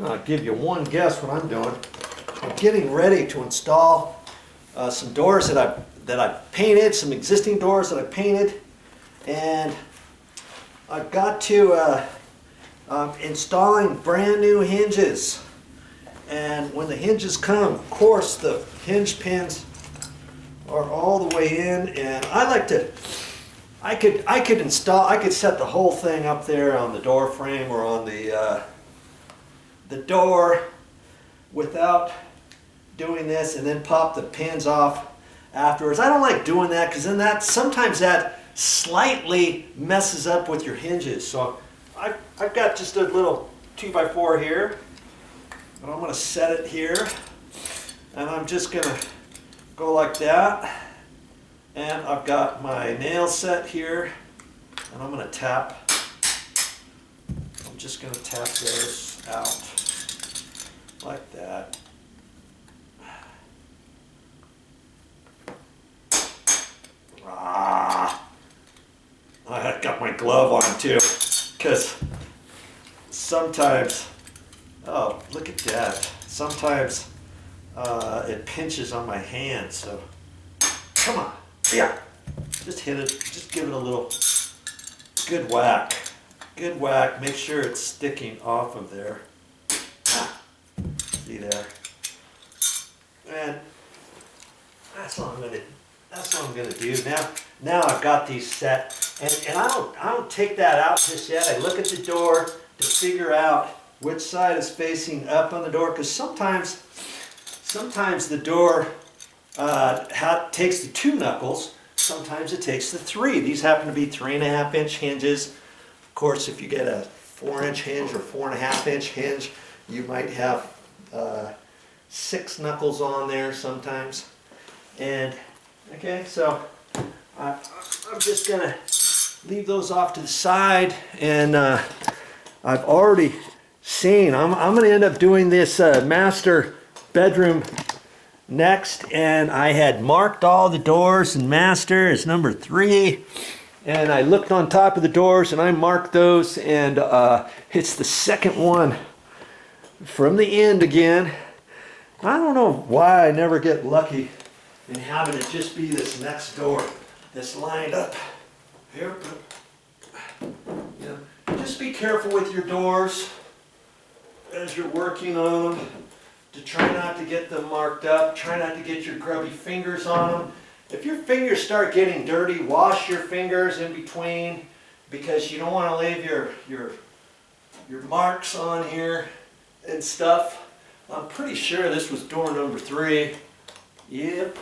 I'll give you one guess what I'm doing. I'm getting ready to install some doors that I've painted, some existing doors that I painted, and I've got to installing brand new hinges. And when the hinges come, of course, the hinge pins are all the way in, and I could set the whole thing up there on the door frame or on the door without doing this, and then pop the pins off afterwards. I don't like doing that because then sometimes that slightly messes up with your hinges. So I've got just a little 2x4 here, and I'm going to set it here, and I'm just going to go like that. And I've got my nail set here, and I'm going to tap. I'm just going to tap those out like that. I got my glove on too, because sometimes, oh, look at that. Sometimes it pinches on my hand, so come on, yeah. Just hit it, just give it a little good whack. Good whack, make sure it's sticking off of there. See there? And that's what I'm gonna do. Now I've got these set, and I don't take that out just yet. I look at the door to figure out which side is facing up on the door, because sometimes the door takes the 2 knuckles, sometimes it takes the 3. These happen to be 3.5-inch hinges. Of course, if you get a 4-inch hinge or 4.5-inch hinge, you might have 6 knuckles on there sometimes. And okay, so I'm just gonna leave those off to the side, and I've already seen, I'm gonna end up doing this master bedroom next, and I had marked all the doors, and master is number 3, and I looked on top of the doors and I marked those, and it's the second one from the end again. I don't know why I never get lucky in having it just be this next door that's lined up here. You know, just be careful with your doors as you're working on them, to try not to get them marked up. Try not to get your grubby fingers on them. If your fingers start getting dirty, wash your fingers in between, because you don't want to leave your marks on here and stuff. I'm pretty sure this was door number 3. Yep.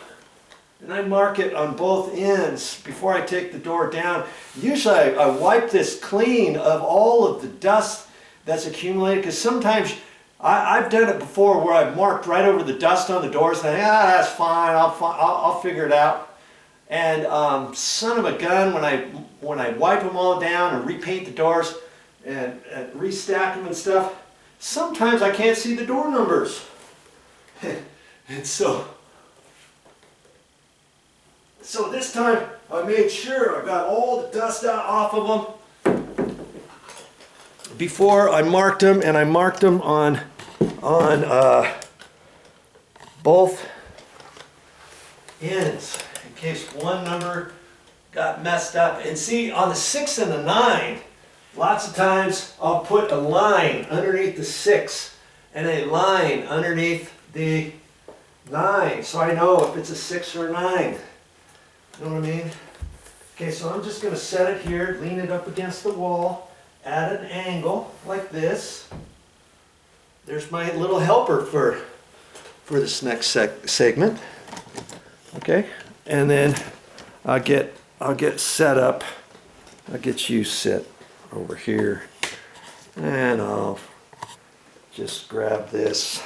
And I mark it on both ends before I take the door down. Usually I wipe this clean of all of the dust that's accumulated, because sometimes I've done it before where I've marked right over the dust on the doors, and that's fine, I'll figure it out. And son of a gun, when I wipe them all down and repaint the doors and restack them and stuff, sometimes I can't see the door numbers. And so this time I made sure I got all the dust out off of them before I marked them, and I marked them on both ends in case one number got messed up. And see, on the 6 and the 9, lots of times I'll put a line underneath the 6 and a line underneath the 9, so I know if it's a 6 or a 9. You know what I mean? Okay, so I'm just going to set it here, lean it up against the wall at an angle like this. There's my little helper for this next segment. Okay, and then I'll get set up. I'll get you set over here, and I'll just grab this.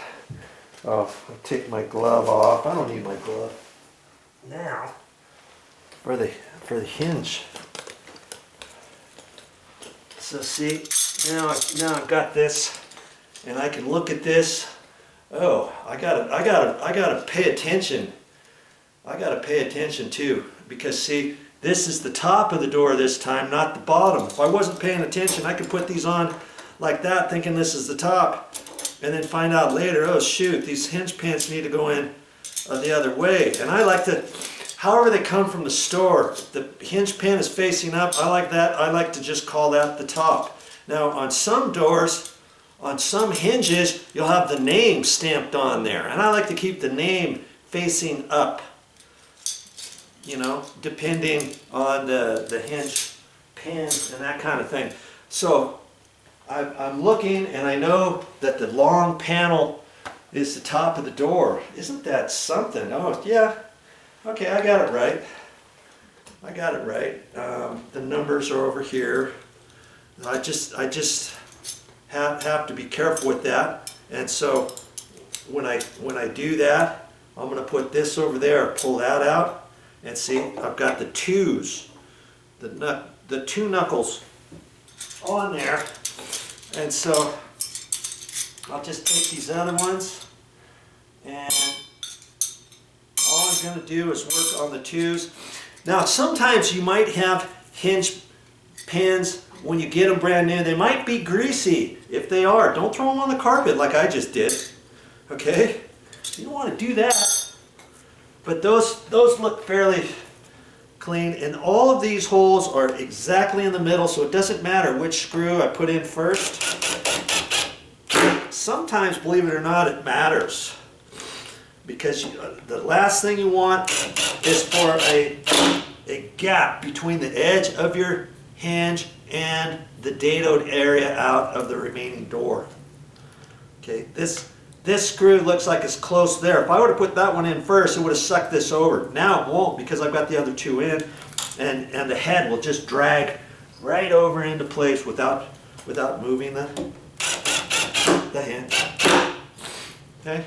I'll take my glove off. I don't need my glove now for the hinge. So see, now I've got this, and I can look at this. Oh, I gotta pay attention. I gotta pay attention too, because see, this is the top of the door this time, not the bottom. If I wasn't paying attention, I could put these on like that, thinking this is the top, and then find out later, oh shoot, these hinge pins need to go in the other way. And I like to, however they come from the store, the hinge pin is facing up, I like that. I like to just call that the top. Now on some doors, on some hinges, you'll have the name stamped on there. And I like to keep the name facing up, you know, depending on the hinge pins and that kind of thing. So I'm looking and I know that the long panel is the top of the door. Isn't that something? Oh yeah, okay, I got it right. I got it right. The numbers are over here. I just have to be careful with that. And so when I do that, I'm going to put this over there, pull that out, and see, I've got the twos, the two knuckles on there. And so I'll just take these other ones, and all I'm going to do is work on the twos. Now sometimes you might have hinge pins when you get them brand new. They might be greasy. If they are, don't throw them on the carpet like I just did. Okay? You don't want to do that. But those look fairly clean, and all of these holes are exactly in the middle, so it doesn't matter which screw I put in first. Sometimes, believe it or not, it matters, because the last thing you want is for a gap between the edge of your hinge and the dadoed area out of the remaining door. Okay, this screw looks like it's close there. If I would have put that one in first, it would have sucked this over. Now it won't, because I've got the other two in, and the head will just drag right over into place without moving the hinge. Okay?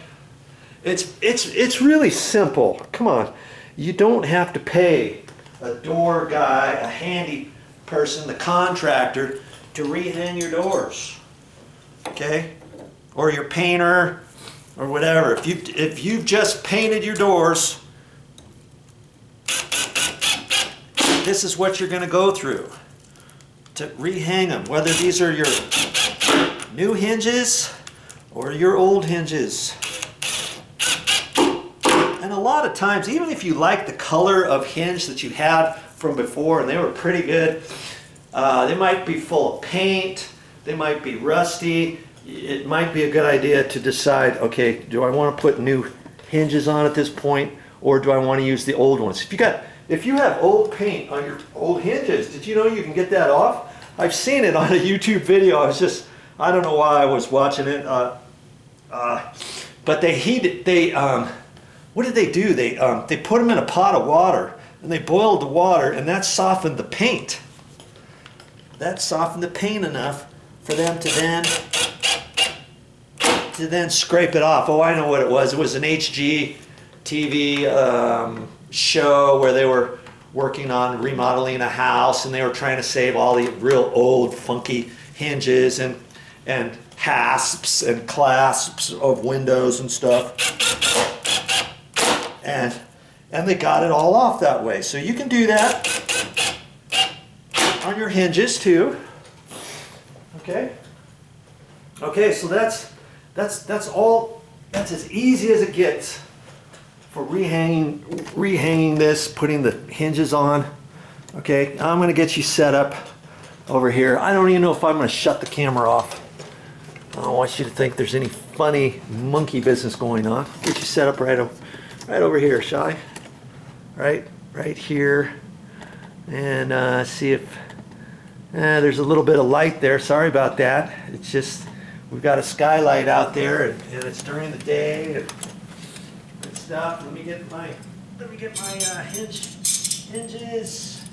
It's really simple. Come on. You don't have to pay a door guy, a handy person, the contractor, to rehang your doors. Okay? Or your painter, or whatever. If you've just painted your doors, this is what you're going to go through to rehang them, whether these are your new hinges or your old hinges. And a lot of times, even if you like the color of hinge that you had from before and they were pretty good, they might be full of paint, they might be rusty. It might be a good idea to decide, okay, do I want to put new hinges on at this point, or do I want to use the old ones? If you have old paint on your old hinges, did you know you can get that off? I've seen it on a YouTube video. I don't know why I was watching it, but they heat it. What did they do? They put them in a pot of water, and they boiled the water, and that softened the paint. That softened the paint enough for them to then scrape it off. Oh, I know what it was. It was an HGTV show where they were working on remodeling a house, and they were trying to save all the real old funky hinges and hasps and clasps of windows and stuff. And they got it all off that way. So you can do that on your hinges too. Okay? Okay, so that's all. That's as easy as it gets for rehanging this, putting the hinges on. Okay, I'm going to get you set up over here. I don't even know if I'm going to shut the camera off. I don't want you to think there's any funny monkey business going on. Get you set up right over here, Shy. Right here, and see if there's a little bit of light there. Sorry about that. It's just we've got a skylight out there, and it's during the day and stuff. Let me get my hinges.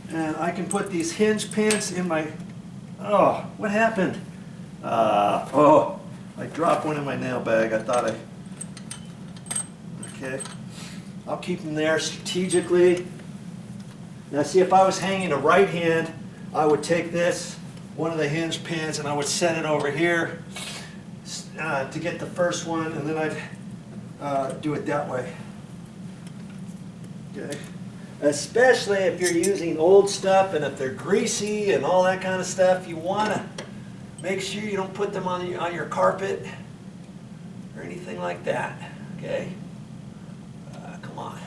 And I can put these hinge pins in my. Oh, what happened? Oh, I dropped one in my nail bag. I thought I. Okay. I'll keep them there strategically. Now see, if I was hanging a right hand, I would take this, one of the hinge pins, and I would set it over here to get the first one, and then I'd do it that way. Okay. especially if you're using old stuff and if they're greasy and all that kind of stuff. You want to make sure you don't put them on your carpet or anything like that. Okay? Come on.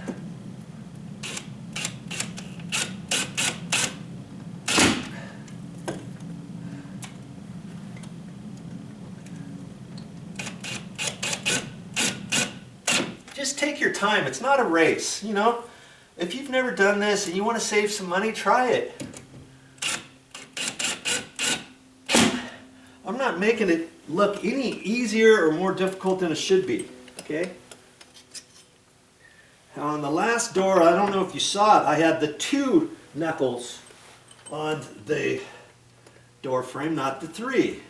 Just take your time. It's not a race, you know? If you've never done this and you want to save some money, try it. I'm not making it look any easier or more difficult than it should be, okay? Now on the last door, I don't know if you saw it, I had the 2 knuckles on the door frame, not the 3.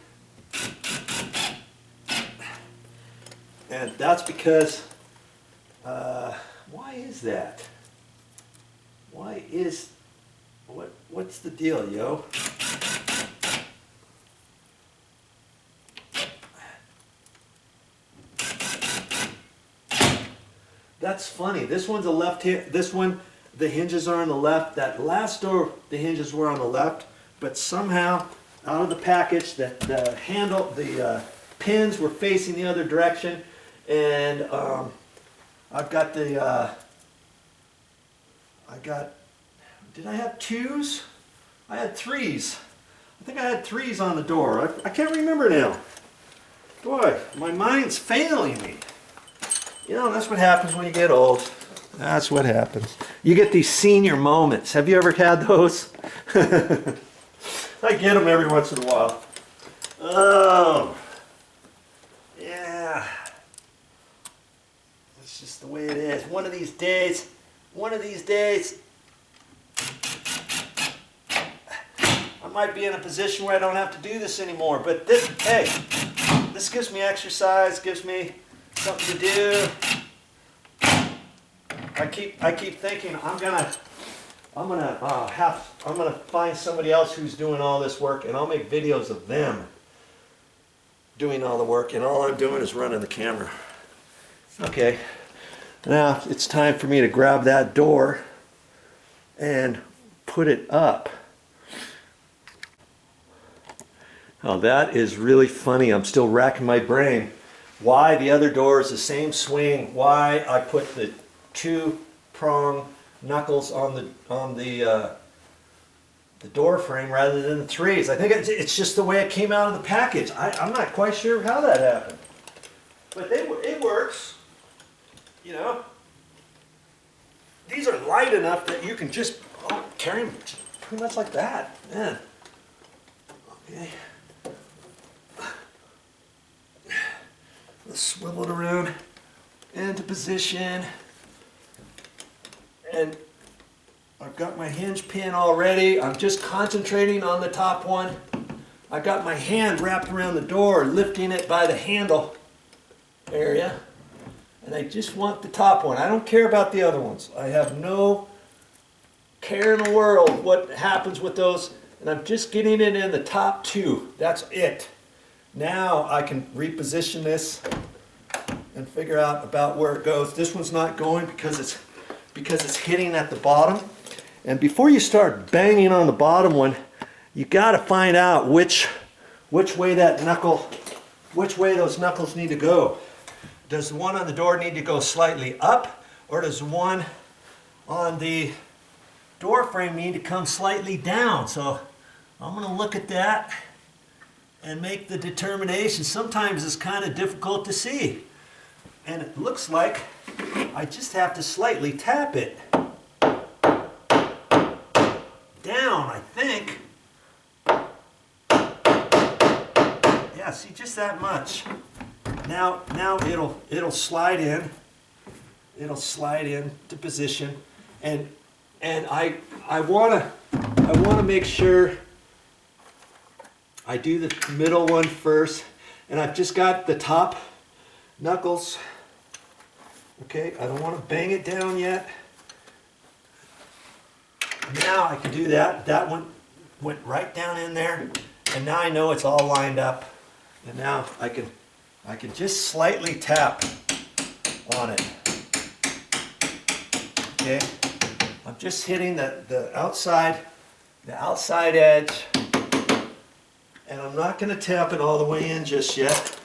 And that's because, why is that? What's the deal, yo? That's funny. This one's a left hand. This one, the hinges are on the left. That last door, the hinges were on the left. But somehow, out of the package, the handle, the pins were facing the other direction, and I've got the. Did I have 2s? I had 3s. I think I had 3s on the door. I can't remember now. Boy, my mind's failing me. You know, that's what happens when you get old. That's what happens. You get these senior moments. Have you ever had those? I get them every once in a while. Oh, yeah. It's just the way it is. One of these days, I might be in a position where I don't have to do this anymore. But this, hey, this gives me exercise, gives me something to do. I keep thinking I'm gonna find somebody else who's doing all this work, and I'll make videos of them doing all the work, and all I'm doing is running the camera. Okay, now it's time for me to grab that door and put it up. Oh, that is really funny. I'm still racking my brain. Why the other door is the same swing, why I put the 2-prong knuckles on the door frame rather than the 3s. I think it's just the way it came out of the package. I'm not quite sure how that happened. But it works, you know. These are light enough that you can just carry them pretty much like that. Man. Okay. Let's swivel it around into position. And I've got my hinge pin already. I'm just concentrating on the top one. I got my hand wrapped around the door, lifting it by the handle area. And I just want the top one. I don't care about the other ones. I have no care in the world what happens with those. And I'm just getting it in the top 2. That's it. Now I can reposition this and figure out about where it goes. This one's not going because it's hitting at the bottom. And before you start banging on the bottom one, you got to find out which way those knuckles need to go. Does the one on the door need to go slightly up, or does the one on the door frame need to come slightly down? So I'm going to look at that and make the determination. Sometimes it's kind of difficult to see. And it looks like I just have to slightly tap it down, I think. Yeah, see, just that much. Now it'll slide in. It'll slide into position, and I wanna make sure I do the middle one first, and I've just got the top knuckles. Okay, I don't want to bang it down yet. Now I can do that. That one went right down in there, and now I know it's all lined up. And now I can just slightly tap on it. Okay, I'm just hitting the outside edge, and I'm not going to tap it all the way in just yet.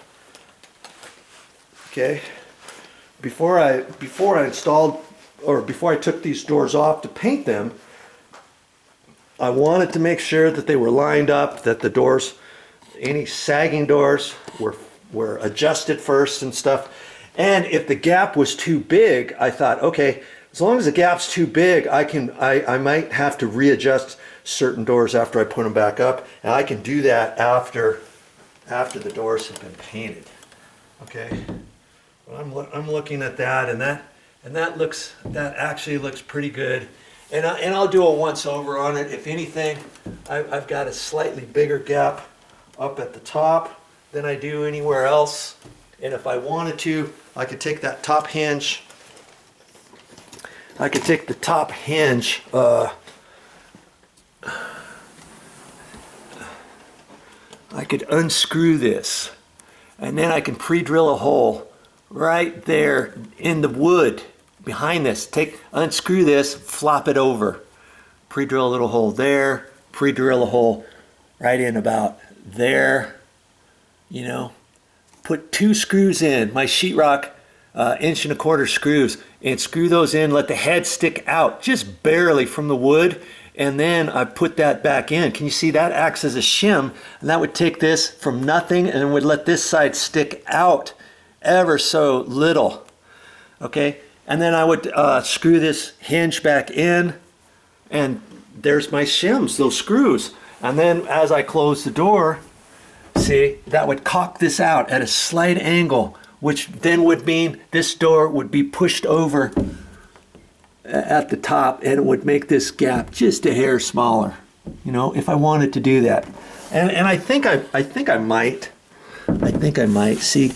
Okay. Before I installed, or before I took these doors off to paint them, I wanted to make sure that they were lined up, that the doors, any sagging doors were adjusted first and stuff. And if the gap was too big, I thought, okay, as long as the gap's too big, I might have to readjust certain doors after I put them back up, and I can do that after the doors have been painted. Okay. Well, I'm looking at that, and that actually looks pretty good. And I'll do a once over on it. If anything, I've got a slightly bigger gap up at the top than I do anywhere else. And if I wanted to, I could take that top hinge. I could take the top hinge. I could unscrew this, and then I can pre-drill a hole right there in the wood behind this. Unscrew this, flop it over, pre-drill a little hole there, pre-drill a hole right in about there, you know. Put 2 screws in, my sheetrock 1.25" screws, and screw those in, let the head stick out just barely from the wood, and then I put that back in. Can you see that acts as a shim? And that would take this from nothing and would let this side stick out ever so little. Okay, and then I would screw this hinge back in, and there's my shims, those screws. And then as I close the door, see, that would cock this out at a slight angle, which then would mean this door would be pushed over at the top, and it would make this gap just a hair smaller, you know, if I wanted to do that. And I think I might see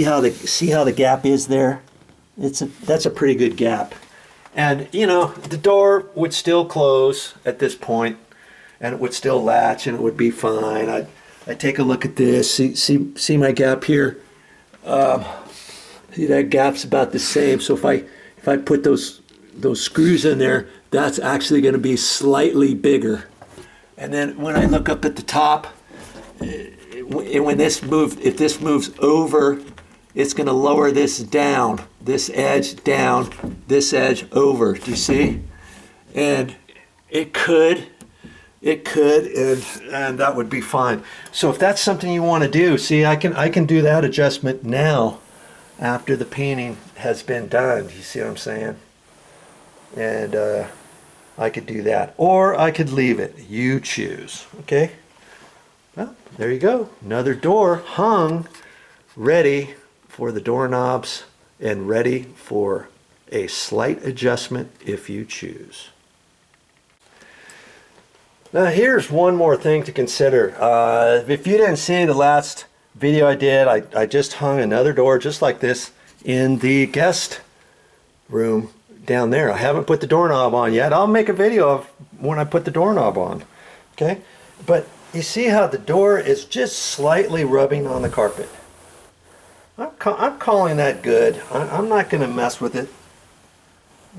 how the gap is there. That's a pretty good gap. And you know, the door would still close at this point, and it would still latch, and it would be fine. I'd take a look at this, see my gap here. See, that gap's about the same. So if I put those screws in there, that's actually going to be slightly bigger. And then when I look up at the top, if this moves over, it's going to lower this down, this edge down, this edge over. Do you see? And it could, and that would be fine. So if that's something you want to do, see, I can do that adjustment now after the painting has been done. Do you see what I'm saying? And I could do that, or I could leave it. You choose. Okay. Well, there you go. Another door hung, ready for the doorknobs and ready for a slight adjustment if you choose. Now here's one more thing to consider. If you didn't see the last video I did, I just hung another door just like this in the guest room down there. I haven't put the doorknob on yet. I'll make a video of when I put the doorknob on. Okay, but you see how the door is just slightly rubbing on the carpet. I'm calling that good. I'm not going to mess with it.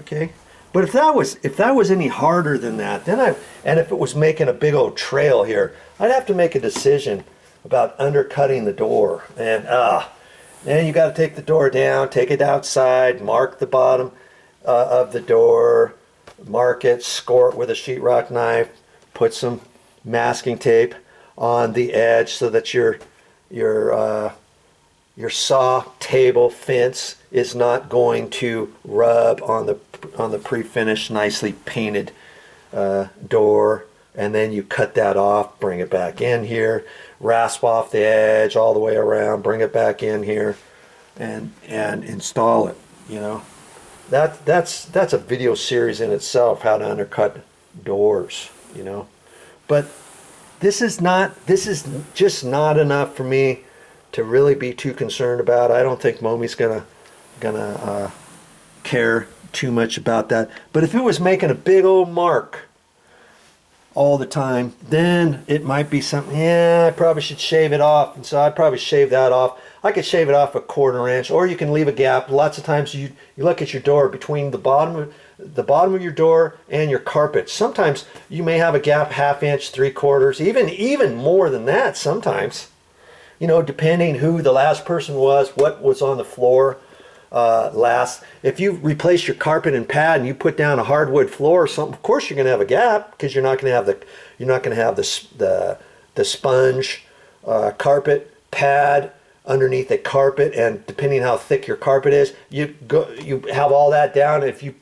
Okay. But if that was any harder than that, and if it was making a big old trail here, I'd have to make a decision about undercutting the door. And then you got to take the door down, take it outside, mark the bottom of the door, mark it, score it with a sheetrock knife, put some masking tape on the edge so that your saw table fence is not going to rub on the pre-finished, nicely painted door. And then you cut that off, bring it back in here, rasp off the edge all the way around, bring it back in here, and install it. You know, that's a video series in itself, how to undercut doors. You know, but this is just not enough for me to really be too concerned about. I don't think Momi's gonna care too much about that. But if it was making a big old mark all the time, then it might be something, yeah, I probably should shave it off. And so I'd probably shave that off. I could shave it off 1/4 inch, or you can leave a gap. Lots of times you look at your door between the bottom the bottom of your door and your carpet. Sometimes you may have a gap 1/2 inch, 3/4, even more than that sometimes. You know, depending who the last person was, what was on the floor last. If you replace your carpet and pad and you put down a hardwood floor or something, of course you're going to have a gap because you're not going to have the sponge carpet pad underneath the carpet, and depending how thick your carpet is, you have all that down. If you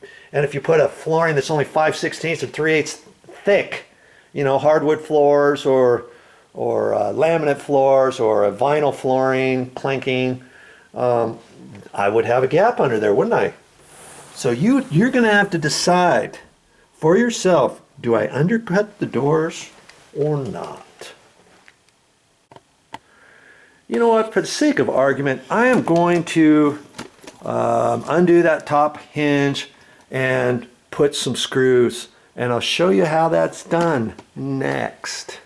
put a flooring that's only 5/16 or 3/8 thick, you know, hardwood floors or laminate floors or a vinyl flooring, planking, I would have a gap under there, wouldn't I? So you're going to have to decide for yourself, do I undercut the doors or not? You know what, for the sake of argument, I am going to undo that top hinge and put some screws, and I'll show you how that's done next.